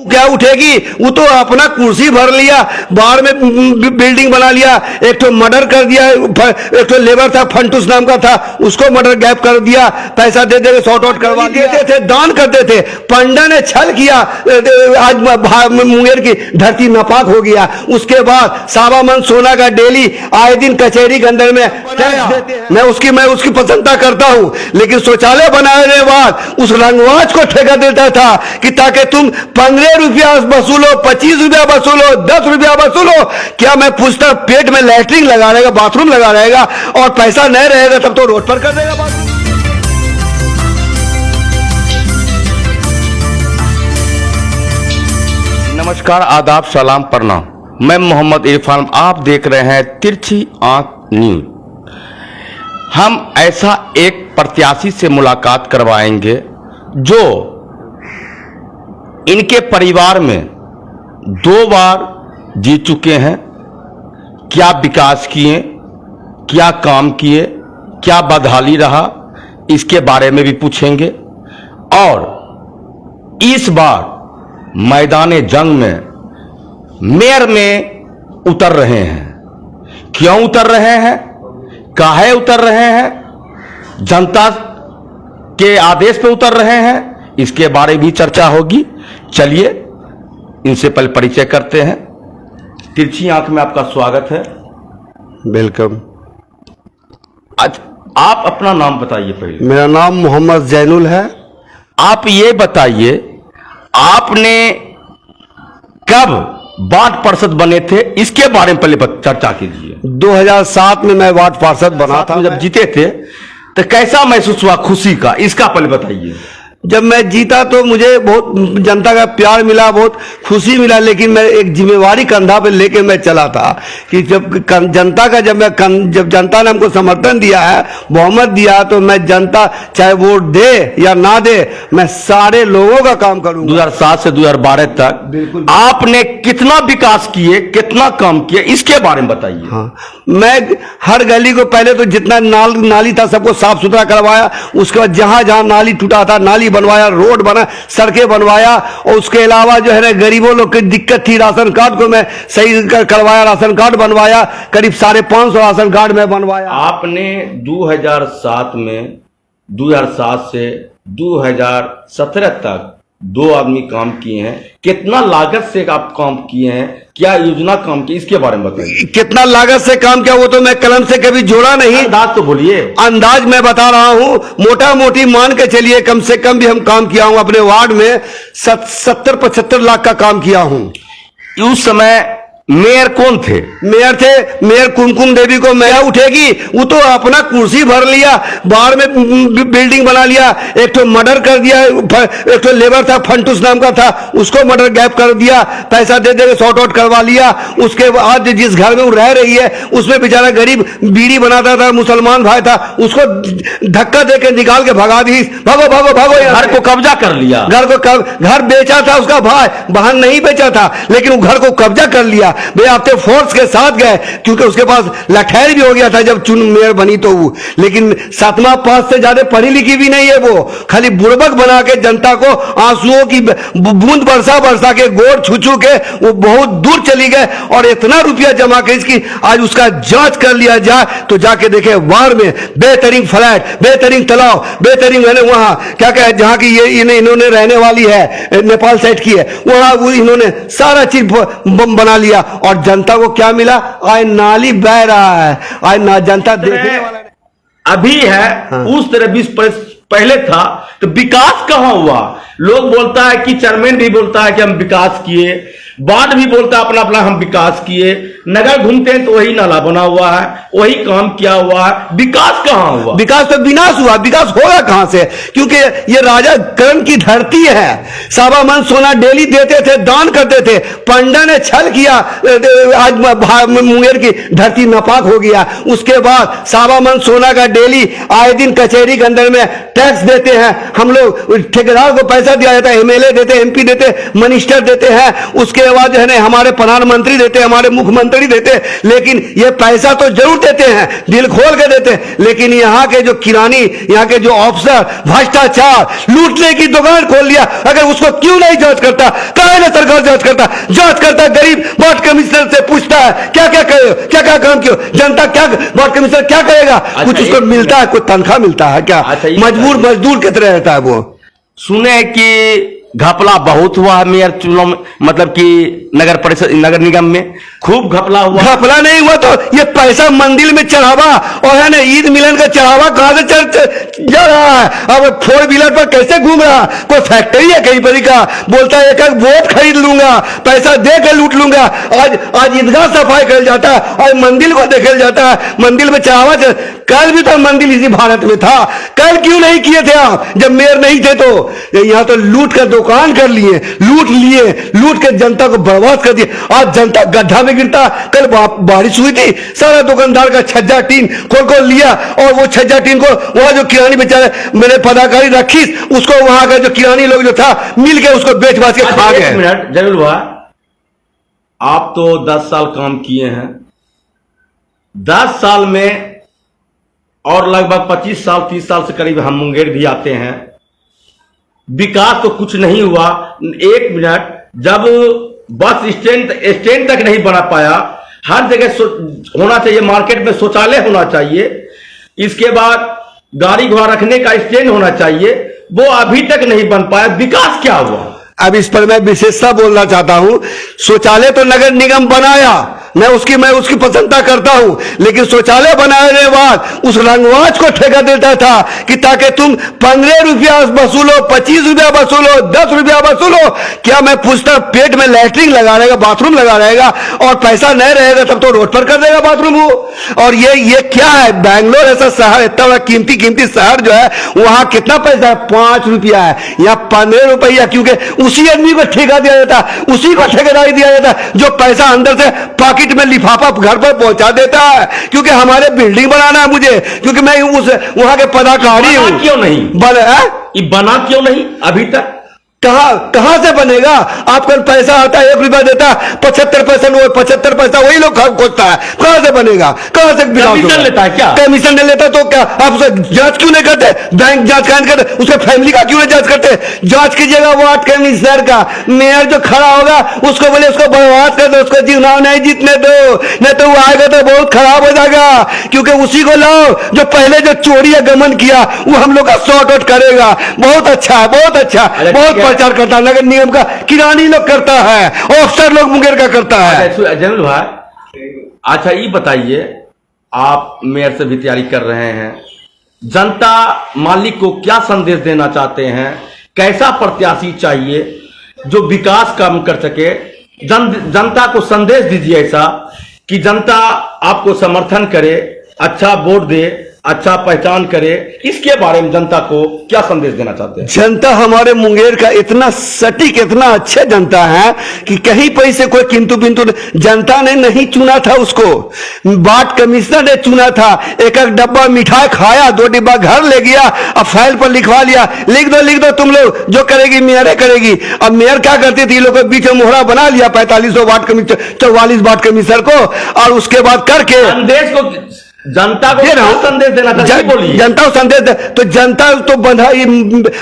क्या उठेगी? वो तो अपना कुर्सी भर लिया, बाहर में बिल्डिंग बना लिया, एक तो मर्डर कर दिया, एक तो लेबर था फंटूस नाम का था, उसको मर्डर गैप कर दिया, पैसा दे दे सॉर्ट आउट करवा देते थे, दान करते थे। पंडा ने छल किया, आज मुंगेर की धरती नापाक हो गया। उसके बाद सावा मन सोना का डेली आए दिन कचहरी के अंदर में टैक्स देते हैं। मैं उसकी प्रशंसा करता हूं, लेकिन शौचालय बनाने के बाद उस रंगवाज को ठेका देता था कि ताकि तुम 15 रुपया वसूलो, 25 रुपया वसूलो, 10 रुपया वसूलो। क्या मैं पूछता, पेट में लैट्रिन लगा रहेगा, बाथरूम लगा रहेगा और पैसा नहीं रहेगा तब तो रोड पर कर देगा बाथरूम। नमस्कार, आदाब, सलाम, प्रणाम। मैं मोहम्मद इरफान, आप देख रहे हैं तिरछी आंख न्यूज। हम ऐसा एक प्रत्याशी से मुलाकात करवाएंगे जो इनके परिवार में 2 बार जीत चुके हैं। क्या विकास किए, क्या काम किए, क्या बदहाली रहा, इसके बारे में भी पूछेंगे। और इस बार मैदान जंग में मेयर में उतर रहे हैं। क्यों उतर रहे हैं, काहे उतर रहे हैं, जनता के आदेश पे उतर रहे हैं, इसके बारे में भी चर्चा होगी। चलिए इनसे पहले परिचय करते हैं। तिरछी आंख में आपका स्वागत है। वेलकम। आज आप अपना नाम बताइए पहले। मेरा नाम मोहम्मद जैनुल है। आप ये बताइए, आपने कब वार्ड पार्षद बने थे, इसके बारे में पहले चर्चा कीजिए। 2007 में मैं वार्ड पार्षद बना था। जब जीते थे तो कैसा महसूस हुआ, खुशी का, इसका पहले बताइए। जब मैं जीता तो मुझे बहुत जनता का प्यार मिला, बहुत खुशी मिला, लेकिन मैं एक जिम्मेवारी कंधा पे लेके मैं चला था कि जब जनता का जब जनता ने हमको समर्थन दिया है, बहुमत दिया, तो मैं जनता चाहे वोट दे या ना दे, मैं सारे लोगों का काम करूंगा। 2007 से 2012 तक बिल्कुल आपने कितना विकास किए, कितना काम किए, इसके बारे में बताइए। हाँ, मैं हर गली को पहले तो जितना नाली था सबको साफ सुथरा करवाया। उसके बाद जहां जहां नाली टूटा था नाली बनवाया, रोड बना, सड़कें बनवाया। और उसके अलावा जो है ना, गरीबों लोग की दिक्कत थी, राशन कार्ड को मैं सही करवाया, राशन कार्ड बनवाया, करीब 550 राशन कार्ड में बनवाया। आपने 2007 से 2017 तक 2 आदमी काम किए हैं। कितना लागत से आप काम किए हैं, क्या योजना काम की, इसके बारे में बताइए। कितना लागत से काम किया वो तो मैं कलम से कभी जोड़ा नहीं। अंदाज तो बोलिए। अंदाज मैं बता रहा हूं, मोटा मोटी मान के चलिए, कम से कम भी हम काम किया हूं अपने वार्ड में 70-75 लाख का काम किया हूं। उस समय मेयर कौन थे? मेयर कुमकुम देवी को मैं उठेगी? वो तो अपना कुर्सी भर लिया, बाहर में बिल्डिंग बना लिया, एक तो मर्डर कर दिया, एक तो लेबर था फंटूस नाम का था, उसको मर्डर गैप कर दिया, पैसा दे दे सॉर्ट आउट करवा लिया। उसके बाद जिस घर में वो रह रही है उसमें बेचारा गरीब बीड़ी बनाता था, मुसलमान भाई था, उसको धक्का दे के निकाल के भगा दी। भागो भागो भागो। घर को कब्जा कर लिया। घर बेचा था उसका भाई, बहन नहीं बेचा था, लेकिन वो घर को कब्जा कर लिया। वे आपके फोर्स के साथ गए, क्योंकि उसके पास लठैर भी हो गया था जब चुन मेयर बनी तो वो। लेकिन 7वां पास से ज्यादा पढ़ी लिखी भी नहीं है वो, खाली बुड़बक बना के जनता को आंसुओं की बूंद बरसा के गोर छू के वो बहुत दूर चली गए। और इतना रुपया जमा के इसकी आज उसका जांच कर लिया जाए तो जाके देखे वार्ड में बेहतरीन फ्लैट, बेहतरीन तालाब, बेहतरीन वहां क्या क्या जहां की ये इन्होंने रहने वाली है, नेपाल साइड की है, वहां वो इन्होंने सारा चीज बना लिया। और जनता को क्या मिला? आज नाली बह रहा है, आज जनता देखने वाला नहीं। अभी है। हाँ। उस तरह 20 पहले था तो विकास कहां हुआ? लोग बोलता है कि चेयरमैन भी बोलता है कि हम विकास किए, वार्ड भी बोलता है अपना अपना हम विकास किए, नगर घूमते हैं तो वही नाला बना हुआ है, वही काम किया हुआ है। विकास कहां हुआ? विकास तो विनाश हुआ। विकास होगा कहां से? क्योंकि ये राजा करण की धरती है। सावा मन सोना डेली देते थे, दान करते थे। पंडा ने छल किया, आज मुंगेर की धरती नापाक हो गया। उसके बाद सावा मन सोना का डेली आए दिन कचहरी के अंदर में टैक्स देते हैं हम लोग, ठेकेदार को पैसा दिया जाता है, एमएलए देते, एमपी देते, मिनिस्टर देते हैं। उसके बाद जो है हमारे प्रधानमंत्री देते, हमारे मुख्यमंत्री मंत्री देते, लेकिन ये पैसा तो जरूर देते हैं, दिल खोल के देते हैं, लेकिन यहाँ के जो किरानी, यहाँ के जो अफसर भ्रष्टाचार, लूटने की दुकान खोल लिया। अगर उसको क्यों नहीं जांच करता? काहे ना सरकार जांच करता गरीब वार्ड कमिश्नर से पूछता है क्या क्या काम किया, जनता क्या, वार्ड कमिश्नर क्या करेगा? कुछ उसको मिलता है, कुछ तनख्वाह मिलता है क्या? मजदूर की तरह रहता है वो। सुने कि घपला बहुत हुआ है मेयर चुनाव में, मतलब कि नगर परिषद, नगर निगम में खूब घपला हुआ। घपला नहीं हुआ तो ये पैसा मंदिर में चढ़ावा और है ना ईद मिलन का चढ़ावा कहां से जा रहा है? अब 4 व्हीलर पर कैसे घूम रहा? कोई फैक्ट्री है कहीं पर का? बोलता है एक वोट खरीद लूंगा, पैसा दे के लूट लूंगा। आज ईदगाह सफाई कर जाता है, आज मंदिर को देखे जाता है, मंदिर में चढ़ावा। कल भी तो मंदिर इसी भारत में था, कल क्यों नहीं किए थे आप जब मेयर नहीं थे? तो यहाँ तो लूट कर दुकान कर लिए, लूट के जनता को बर्बाद कर दिए। आज जनता गड्ढा में गिरता। कल बारिश हुई थी, सारा दुकानदार का छज्जा टीन खोल लिया, और वो छज्जा टीन को वहां जो किरानी बेचारे मैंने पदाकारी रखी, उसको वहां का जो किरानी लोग जो था मिल के उसको बेच बाच के खा गए। 1 मिनट जरूर हुआ, आप तो 10 साल काम किए हैं, 10 साल में और लगभग 25 साल 30 साल से करीब हम मुंगेर भी आते हैं, विकास तो कुछ नहीं हुआ। 1 मिनट, जब बस स्टैंड तक नहीं बना पाया, हर जगह होना चाहिए, मार्केट में शौचालय होना चाहिए, इसके बाद गाड़ी घोड़ा रखने का स्टैंड होना चाहिए, वो अभी तक नहीं बन पाया। विकास क्या हुआ? अब इस पर मैं विशेषता बोलना चाहता हूं। शौचालय तो नगर निगम बनाया, मैं उसकी प्रशंसा करता हूं, लेकिन शौचालय बनाने के बाद उस रंगवाज को ठेका देता था कि ताकि तुम 15 रुपया वसूलो, 25 रुपया वसूलो, 10 रुपया वसूलो। क्या मैं पूछता, पेट में लैट्रिन लगा रहेगा, बाथरूम लगा रहेगा, और पैसा नहीं रहेगा तब तो रोड पर कर देगा बाथरूम वो। और ये क्या है? बैंगलोर ऐसा शहर, इतना बड़ा कीमती शहर जो है, वहां कितना पैसा है? 5 रुपया है, या 15 रुपया, क्योंकि उसी आदमी को ठेका दिया जाता, उसी को ठेकेदारी दिया जाता जो पैसा अंदर से पॉकेट में लिफाफा घर पर पहुंचा देता है। क्योंकि हमारे बिल्डिंग बनाना है मुझे, क्योंकि मैं वहां के पदाधिकारी हूं। क्यों नहीं बना क्यों नहीं अभी तक? कहां से बनेगा? आपको पैसा आता है 1 रुपया देता है, 75 पैसा वही लोग खोजता है। कहां से बनेगा? कहां से कमीशन लेता है क्या? कमीशन नहीं लेता तो क्या आप उसे जांच क्यों नहीं करते? बैंक जांच क्यों नहीं करते? उसके फैमिली का क्यों नहीं जांच करते? जांच कीजिएगा वार्ड कमिश्नर का। मेयर जो खड़ा होगा उसको बोले उसको बर्बाद कर दो, उसको चुनाव नहीं जीतने दो, नहीं तो वो आएगा तो बहुत खराब हो जाएगा। क्योंकि उसी को लाओ जो पहले जो चोरी या गमन किया, वो हम लोग का सॉर्ट आउट करेगा। बहुत अच्छा है, बहुत अच्छा, बहुत प्रचार करता है, नगर निगम का किरानी लोग करता है, अफसर लोग मुंगेर का करता है। जमील भाई, अच्छा ये बताइए, आप मेयर से भी तैयारी कर रहे हैं, जनता मालिक को क्या संदेश देना चाहते हैं? कैसा प्रत्याशी चाहिए जो विकास काम कर सके? जनता को संदेश दीजिए ऐसा कि जनता आपको समर्थन करे, अच्छा वोट दे, अच्छा पहचान करे। इसके बारे में जनता को क्या संदेश देना चाहते हैं? जनता हमारे मुंगेर का इतना सटीक, इतना अच्छा जनता है कि कहीं पर से कोई किंतु बिंतु, जनता ने नहीं चुना था उसको, वार्ड कमिश्नर ने चुना था। एक डब्बा मिठाई खाया, 2 डिब्बा घर ले गया, अब फाइल पर लिखवा लिया, लिख दो तुम लोग, जो करेगी मेयर करेगी। अब मेयर क्या करती थी, लोगों के बीच में मोहरा बना लिया 45 वार्ड कमिश्नर, 44 वार्ड कमिश्नर को, और उसके बाद करके संदेश को जनता को संदेश देना था। बोलिए, जनता को संदेश दे तो जनता तो बंधा,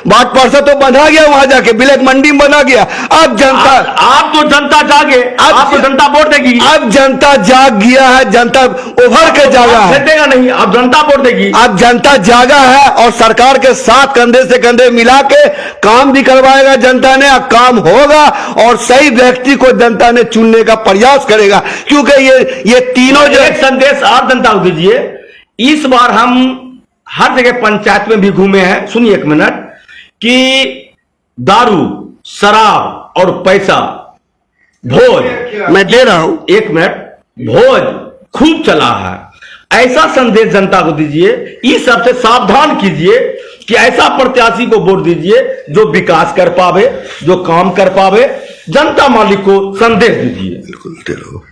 वार्ड पार्षद तो बंधा गया, वहां जाके ब्लैक मंडी में बना गया। अब जनता, आप तो जनता जागे, आप तो जनता वोट देगी। अब जनता जाग गया है, जनता उभर के जागा है, देगा नहीं, अब जनता वोट देगी। अब जनता जागा है और सरकार के साथ कंधे से कंधे मिला के काम भी करवाएगा जनता ने, काम होगा और सही व्यक्ति को जनता ने चुनने का प्रयास करेगा। क्योंकि ये तीनों जो एक संदेश आप जनता को दीजिए। इस बार हम हर जगह पंचायत में भी घूमे हैं, सुनिए 1 मिनट, कि दारू, शराब और पैसा, भोज, मैं दे रहा हूं, 1 मिनट, भोज खूब चला है। ऐसा संदेश जनता को दीजिए, इस सबसे सावधान कीजिए कि ऐसा प्रत्याशी को वोट दीजिए जो विकास कर पावे, जो काम कर पावे, जनता मालिक को संदेश दीजिए। बिल्कुल टेढ़ो।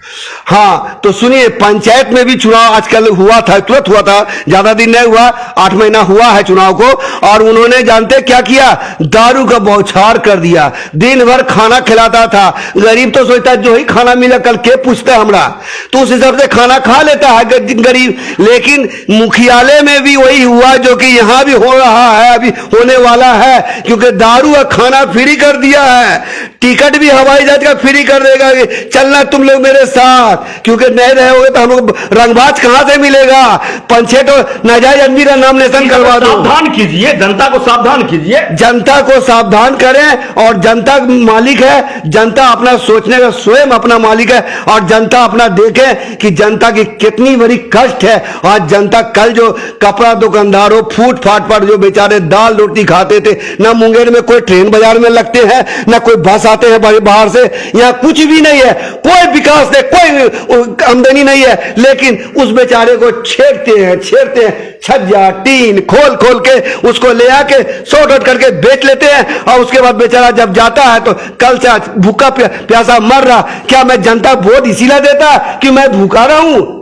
हाँ तो सुनिए, पंचायत में भी चुनाव आजकल हुआ था, तुरंत हुआ था, ज्यादा दिन नहीं हुआ, 8 महीना हुआ है चुनाव को। और उन्होंने जानते क्या किया, दारू का बौछार कर दिया, दिन भर खाना खिलाता था। गरीब तो सोचता है जो ही खाना मिला कल के पूछता है हमरा, तो उस हिसाब से खाना खा लेता है गरीब। लेकिन मुखियालय में भी वही हुआ जो कि यहां भी हो रहा है, अभी होने वाला है, क्योंकि दारू और खाना फ्री कर दिया है। टिकट भी हवाई जहाज का फ्री कर देगा कि चलना तुम लोग मेरे साथ, क्योंकि नहीं रहोगे तो हम लोग रंगबाज कहां से मिलेगा। पंचायत और नाजायज आदमी का नॉमिनेशन करवा दो। सावधान कीजिए, जनता को सावधान कीजिए, जनता को सावधान करें। और जनता मालिक है, जनता अपना सोचने का स्वयं अपना मालिक है। और जनता अपना देखे कि जनता की कितनी बड़ी कष्ट है। आज जनता कल जो कपड़ा दुकानदारों फूट फाट पर जो बेचारे दाल रोटी खाते थे, ना मुंगेर में कोई ट्रेन बाजार में लगते हैं, ना कोई बस आते हैं बाहर से, यहाँ कुछ भी नहीं है, कोई विकास नहीं, कोई आमदनी नहीं है। लेकिन उस बेचारे को छेड़ते हैं छज्जा टीन खोल के उसको ले आके सॉर्ट आउट करके बेच लेते हैं। और उसके बाद बेचारा जब जाता है तो कल से भूखा प्यासा मर रहा। क्या मैं जनता वोट इसीलिए देता कि मैं भूखा रहा हूं?